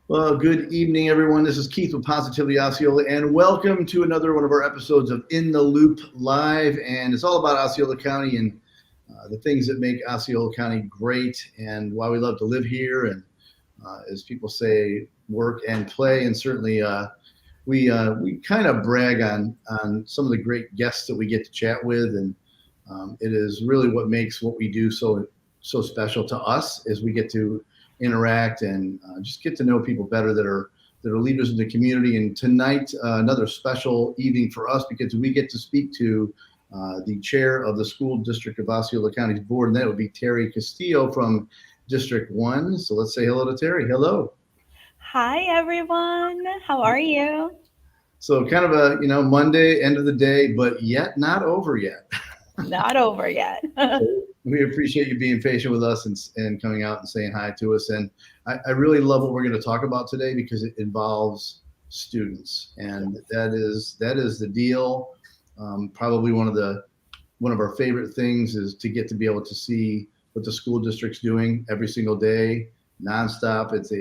Well, good evening, everyone. This is Keith with Positively Osceola, and welcome to another one of our episodes of In the Loop Live. And it's all about Osceola County and the things that make Osceola County great and why we love to live here. And as people say, work and play. And certainly, we kind of brag on some of the great guests that we get to chat with, and it is really what makes what we do so special to us as we get to interact and just get to know people better that are leaders in the community. And tonight, another special evening for us because we get to speak to the chair of the school district of Osceola County's board, and that would be Terry Castillo from District 1. So let's say hello to Terry. Hello. Hi, everyone. How are you? So kind of a Monday, end of the day, but yet not over yet. Not over yet. So we appreciate you being patient with us and coming out and saying hi to us. And I really love what we're going to talk about today because it involves students, and that is the deal. Probably one of our favorite things is to get to be able to see what the school district's doing every single day, nonstop. It's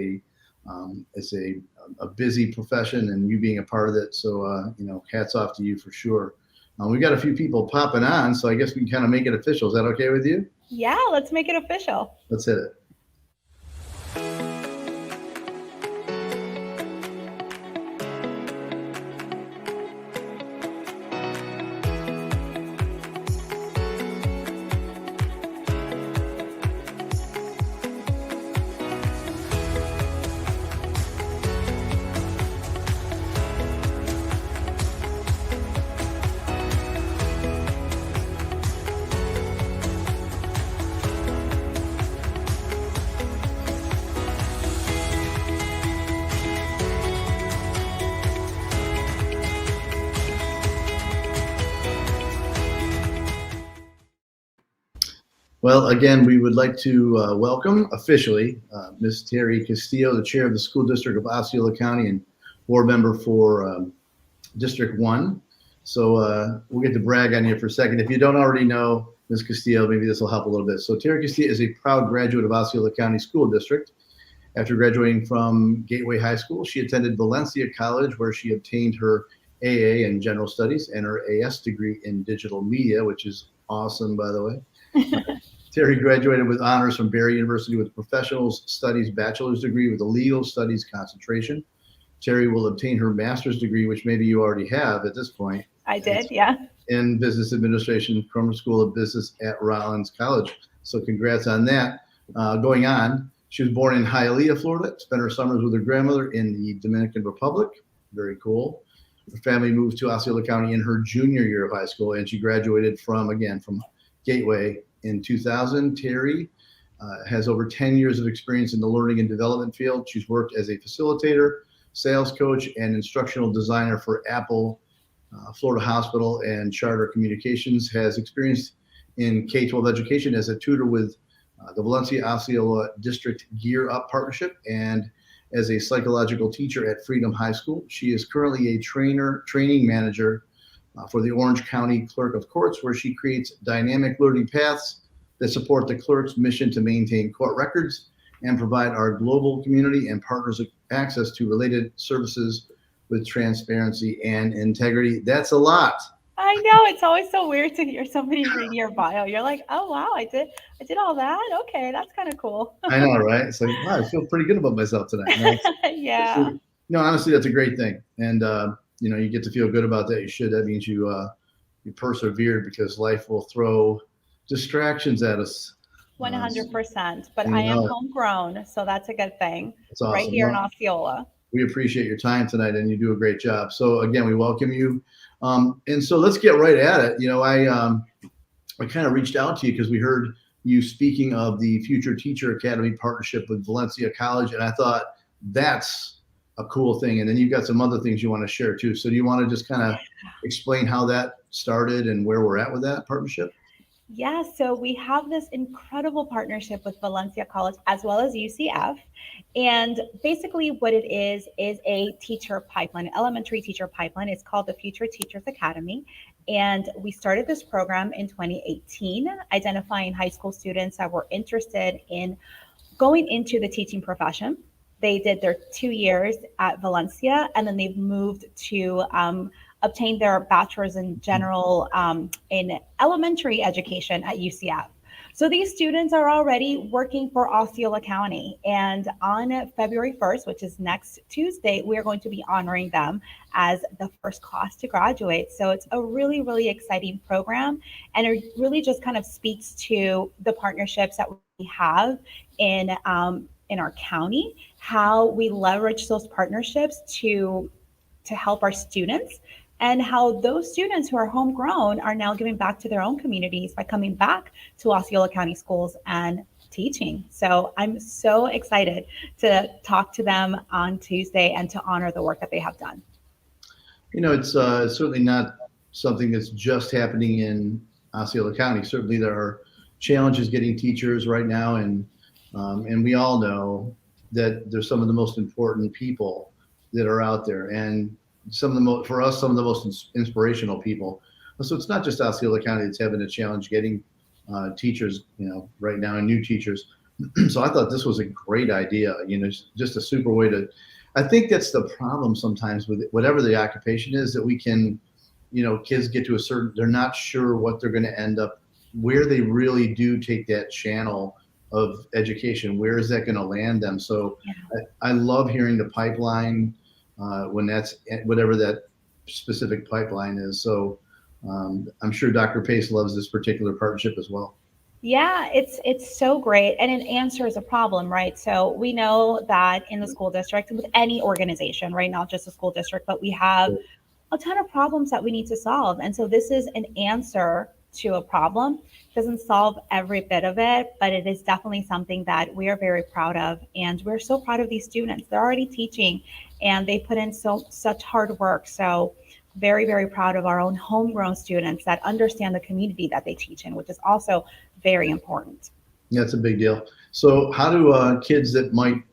a busy profession, and you being a part of it. So hats off to you for sure. We got a few people popping on, so I guess we can kind of make it official. Is that okay with you? Yeah, let's make it official. Let's hit it. Well, again, we would like to welcome officially Ms. Terry Castillo, the chair of the school district of Osceola County and board member for District 1. So we'll get to brag on you for a second. If you don't already know Ms. Castillo, maybe this will help a little bit. So Terry Castillo is a proud graduate of Osceola County School District. After graduating from Gateway High School, she attended Valencia College, where she obtained her AA in General Studies and her AS degree in Digital Media, which is awesome, by the way. Terry graduated with honors from Barry University with a Professional Studies Bachelor's degree with a Legal Studies concentration. Terry will obtain her master's degree, which maybe you already have at this point. I did, yeah. In Business Administration from the School of Business at Rollins College. So congrats on that. Going on, she was born in Hialeah, Florida, spent her summers with her grandmother in the Dominican Republic. Very cool. Her family moved to Osceola County in her junior year of high school, and she graduated from Gateway in 2000. Terry has over 10 years of experience in the learning and development field. She's worked as a facilitator, sales coach, and instructional designer for Apple, Florida Hospital, and Charter Communications. Has experience in K-12 education as a tutor with the Valencia Osceola District Gear Up Partnership and as a psychological teacher at Freedom High School. She is currently a training manager for the Orange County Clerk of Courts, where she creates dynamic learning paths that support the clerk's mission to maintain court records and provide our global community and partners access to related services with transparency and integrity. That's a lot. I know it's always so weird to hear somebody read your bio. You're like, oh wow, I did all that. Okay, that's kind of cool. I know, right? It's like, wow, I feel pretty good about myself tonight. Yeah. No, honestly, that's a great thing. And, you get to feel good about that. You should. That means you persevered because life will throw distractions at us. 100%. But And I am homegrown, so that's a good thing. That's awesome. Right here in Osceola. We appreciate your time tonight, and you do a great job. So again, we welcome you. And so let's get right at it. I kind of reached out to you because we heard you speaking of the Future Teacher Academy partnership with Valencia College, and I thought that's a cool thing. And then you've got some other things you want to share too. So do you want to just kind of explain how that started and where we're at with that partnership? Yeah, so we have this incredible partnership with Valencia College as well as UCF. And basically, what it is a teacher pipeline, elementary teacher pipeline. It's called the Future Teachers Academy. And we started this program in 2018, identifying high school students that were interested in going into the teaching profession. They did their 2 years at Valencia, and then they've moved to obtain their bachelor's in general in elementary education at UCF. So these students are already working for Osceola County. And on February 1st, which is next Tuesday, we are going to be honoring them as the first class to graduate. So it's a really, really exciting program. And it really just kind of speaks to the partnerships that we have in our county, how we leverage those partnerships to help our students, and how those students who are homegrown are now giving back to their own communities by coming back to Osceola County schools and teaching. So I'm so excited to talk to them on Tuesday and to honor the work that they have done. It's certainly not something that's just happening in Osceola County. Certainly there are challenges getting teachers right now, and we all know that there's some of the most important people that are out there, and some of the most inspirational people. So it's not just Osceola County that's having a challenge getting teachers, right now, and new teachers. So I thought this was a great idea, just a super way to. I think that's the problem sometimes with whatever the occupation is, that we can, kids get to a certain, they're not sure what they're going to end up, where they really do take that channel of education, where is that going to land them? So yeah. I love hearing the pipeline when that's whatever that specific pipeline is. So I'm sure Dr. Pace loves this particular partnership as well. Yeah, it's so great, and it answers a problem, right? So we know that in the school district, with any organization, right, not just the school district, but we have a ton of problems that we need to solve. And so this is an answer to a problem. It doesn't solve every bit of it, but it is definitely something that we are very proud of. And we're so proud of these students. They're already teaching and they put in such hard work. So very, very proud of our own homegrown students that understand the community that they teach in, which is also very important. Yeah, it's a big deal. So how do kids that might,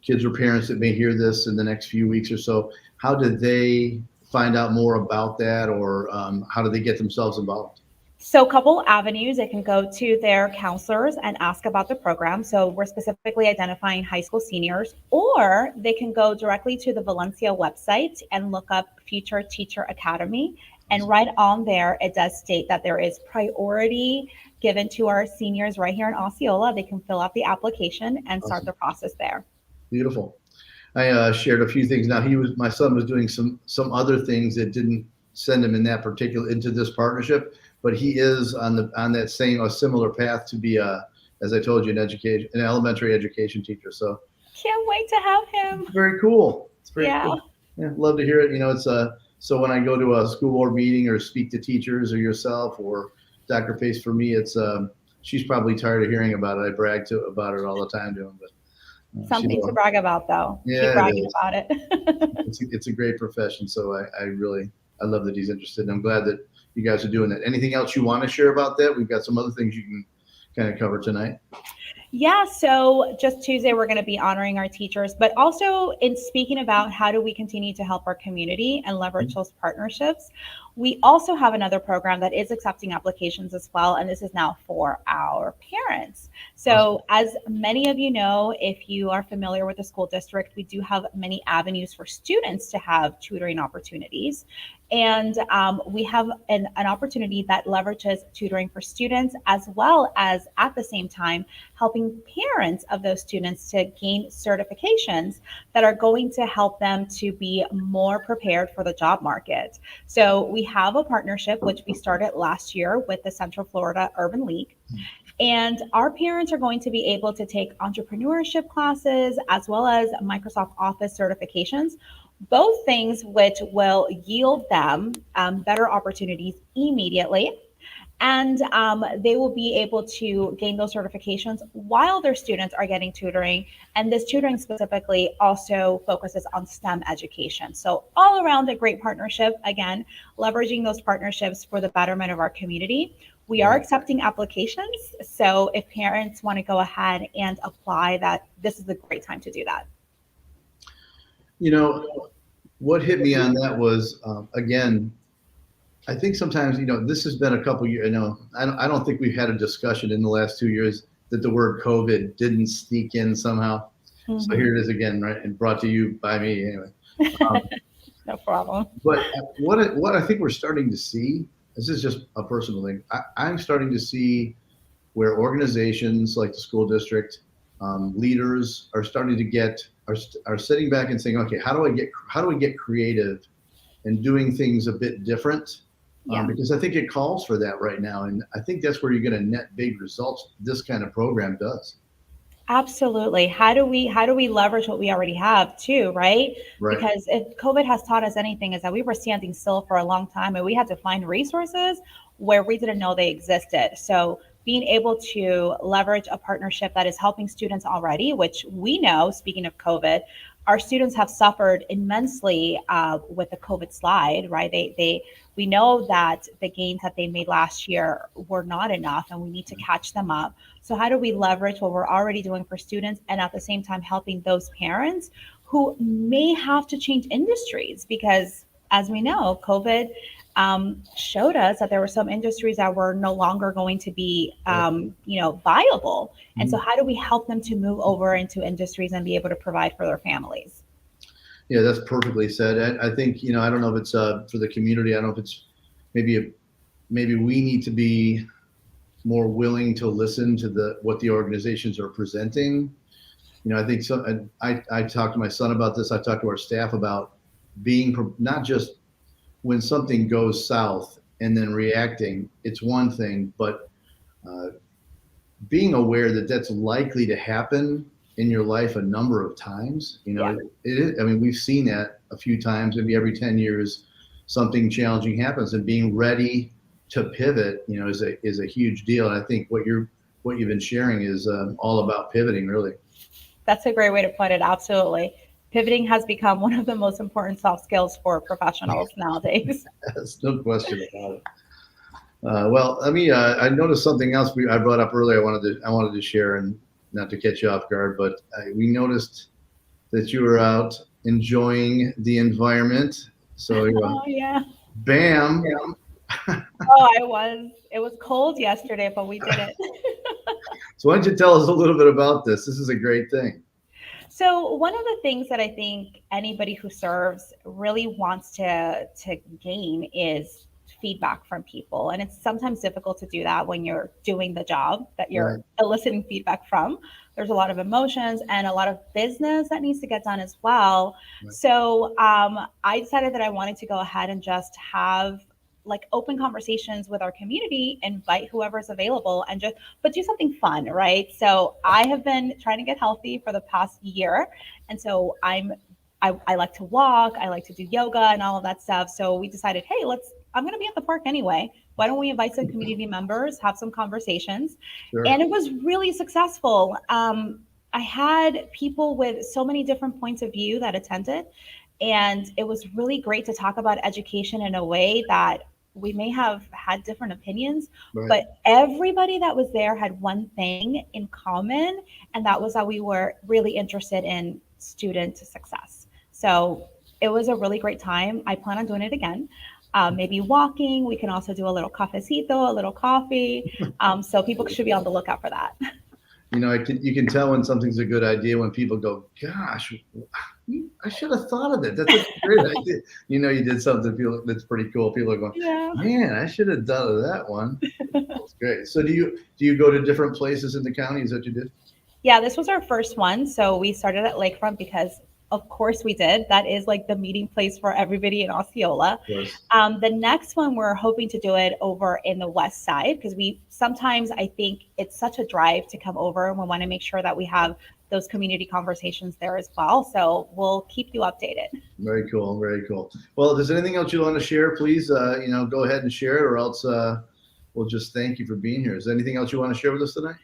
kids or parents that may hear this in the next few weeks or so, how do they find out more about that, or how do they get themselves involved? So a couple avenues. They can go to their counselors and ask about the program. So we're specifically identifying high school seniors, or they can go directly to the Valencia website and look up Future Teacher Academy. And right on there, it does state that there is priority given to our seniors right here in Osceola. They can fill out the application and start the process there. Beautiful. I shared a few things. Now my son was doing some other things that didn't send him in that particular into this partnership, but he is on that a similar path to be as I told you, an elementary education teacher. So can't wait to have him. It's very cool. It's very cool. Yeah, love to hear it. It's so when I go to a school board meeting or speak to teachers or yourself or Dr. Pace, for me, it's she's probably tired of hearing about it. I brag about it all the time to him, but. Something to brag about, though. Yeah, keep bragging about it. It's a great profession, so I love that he's interested, and I'm glad that you guys are doing that. Anything else you want to share about that? We've got some other things you can kind of cover tonight. Yeah, so just Tuesday, we're going to be honoring our teachers, but also in speaking about how do we continue to help our community and leverage those partnerships. We also have another program that is accepting applications as well, and this is now for our parents. So as many of you know, if you are familiar with the school district, we do have many avenues for students to have tutoring opportunities. And we have an opportunity that leverages tutoring for students, as well as at the same time helping parents of those students to gain certifications that are going to help them to be more prepared for the job market. So we have a partnership which we started last year with the Central Florida Urban League. And our parents are going to be able to take entrepreneurship classes as well as Microsoft Office certifications, both things which will yield them better opportunities immediately. And they will be able to gain those certifications while their students are getting tutoring. And this tutoring specifically also focuses on STEM education. So all around a great partnership, again, leveraging those partnerships for the betterment of our community. We are accepting applications. So if parents want to go ahead and apply, this is a great time to do that. What hit me on that was, again, I think sometimes, this has been a couple years, I don't think we've had a discussion in the last 2 years that the word COVID didn't sneak in somehow. So here it is again, right? And brought to you by me anyway. Um, No problem. but what I think we're starting to see, this is just a personal thing. I'm starting to see where organizations like the school district, leaders are starting to are sitting back and saying, okay, how do we get creative and doing things a bit different? Yeah. Because I think it calls for that right now, and I think that's where you're going to net big results. This kind of program does. Absolutely. How do we leverage what we already have too, right? Right. Because if COVID has taught us anything is that we were standing still for a long time and we had to find resources where we didn't know they existed. So being able to leverage a partnership that is helping students already, which we know, speaking of COVID, our students have suffered immensely with the COVID slide, right? We know that the gains that they made last year were not enough, and we need to catch them up. So how do we leverage what we're already doing for students and at the same time helping those parents who may have to change industries? Because as we know, COVID showed us that there were some industries that were no longer going to be, viable. And so how do we help them to move over into industries and be able to provide for their families? Yeah, that's perfectly said. I think, I don't know if it's for the community. I don't know if it's maybe we need to be more willing to listen to what the organizations are presenting. I think so. I talked to my son about this. I talked to our staff about being not just when something goes south and then reacting. It's one thing, but being aware that that's likely to happen in your life a number of times. It is. I mean, we've seen that a few times. Maybe every 10 years, something challenging happens, and being ready to pivot, is a huge deal. And I think what you've been sharing is all about pivoting, really. That's a great way to put it. Absolutely. Pivoting has become one of the most important soft skills for professionals nowadays. That's no question about it. Well, I noticed something else I brought up earlier. I wanted to share, and not to catch you off guard, but we noticed that you were out enjoying the environment. So, Oh, yeah. bam. Oh, I was. It was cold yesterday, but we did it. So why don't you tell us a little bit about this? This is a great thing. So one of the things that I think anybody who serves really wants to gain is feedback from people. And it's sometimes difficult to do that when you're doing the job that you're Right. eliciting feedback from. There's a lot of emotions and a lot of business that needs to get done as well. Right. So I decided that I wanted to go ahead and just have like open conversations with our community, invite whoever's available, and just but do something fun, right? So I have been trying to get healthy for the past year, and so I like to walk, I like to do yoga and all of that stuff. So we decided, hey, I'm going to be at the park anyway. Why don't we invite some community members, have some conversations? Sure. And it was really successful. I had people with so many different points of view that attended, and it was really great to talk about education in a way that we may have had different opinions, Right. but everybody that was there had one thing in common, and that was that we were really interested in student success. So it was a really great time. I plan on doing it again. Maybe walking. We can also do a little cafecito, a little coffee. So people should be on the lookout for that. You can tell when something's a good idea when people go, gosh, I should have thought of that. That's a great idea. You did something that's pretty cool. People are going, Yeah. man, I should have done of that one. That's great. So do you go to different places in the county? Is that what you did? Yeah, this was our first one. So we started at Lakefront because, of course, we did. That is like the meeting place for everybody in Osceola. Of course. The next one, we're hoping to do it over in the west side because I think it's such a drive to come over, and we want to make sure that we have those community conversations there as well. So we'll keep you updated. Very cool. Very cool. Well, if there's anything else you want to share, please, go ahead and share it, or else we'll just thank you for being here. Is there anything else you want to share with us tonight?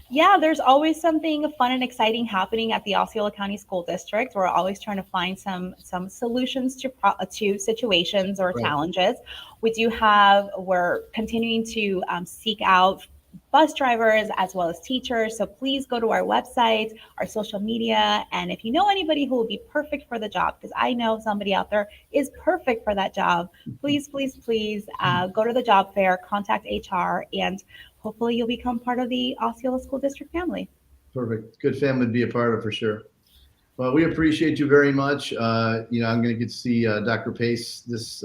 Yeah, there's always something fun and exciting happening at the Osceola County School District. We're always trying to find some solutions to situations or Right. challenges. We're continuing to seek out bus drivers as well as teachers. So please go to our website, our social media, and if you know anybody who will be perfect for the job, because I know somebody out there is perfect for that job, please go to the job fair, contact HR, and hopefully you'll become part of the Osceola School District family. Perfect. Good family to be a part of, for sure. Well, we appreciate you very much. You know, I'm going to get to see Dr. Pace this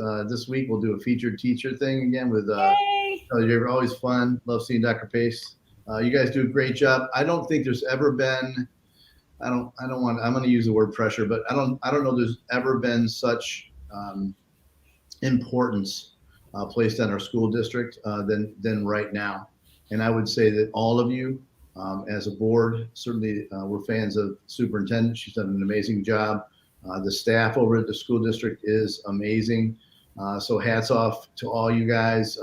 week. We'll do a featured teacher thing again with Yay! you're always fun. Love seeing Dr. Pace. You guys do a great job. I don't think there's ever been. I don't want. I'm going to use the word pressure, but I don't know. There's ever been such importance placed on our school district than right now. And I would say that all of you, as a board, certainly we're fans of superintendent. She's done an amazing job. The staff over at the school district is amazing. So hats off to all you guys.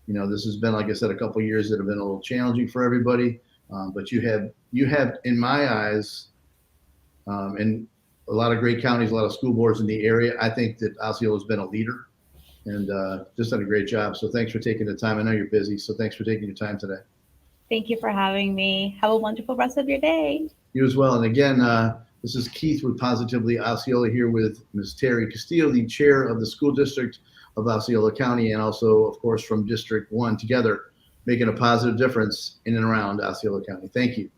You know, this has been, like I said, a couple of years that have been a little challenging for everybody. But you have, in my eyes, and a lot of great counties, a lot of school boards in the area. I think that Osceola has been a leader and just done a great job. So thanks for taking the time. I know you're busy, so thanks for taking your time today. Thank you for having me. Have a wonderful rest of your day. You as well. And again, this is Keith with Positively Osceola here with Ms. Terry Castillo, the chair of the school district of Osceola County, and also, of course, from District 1, together making a positive difference in and around Osceola County. Thank you.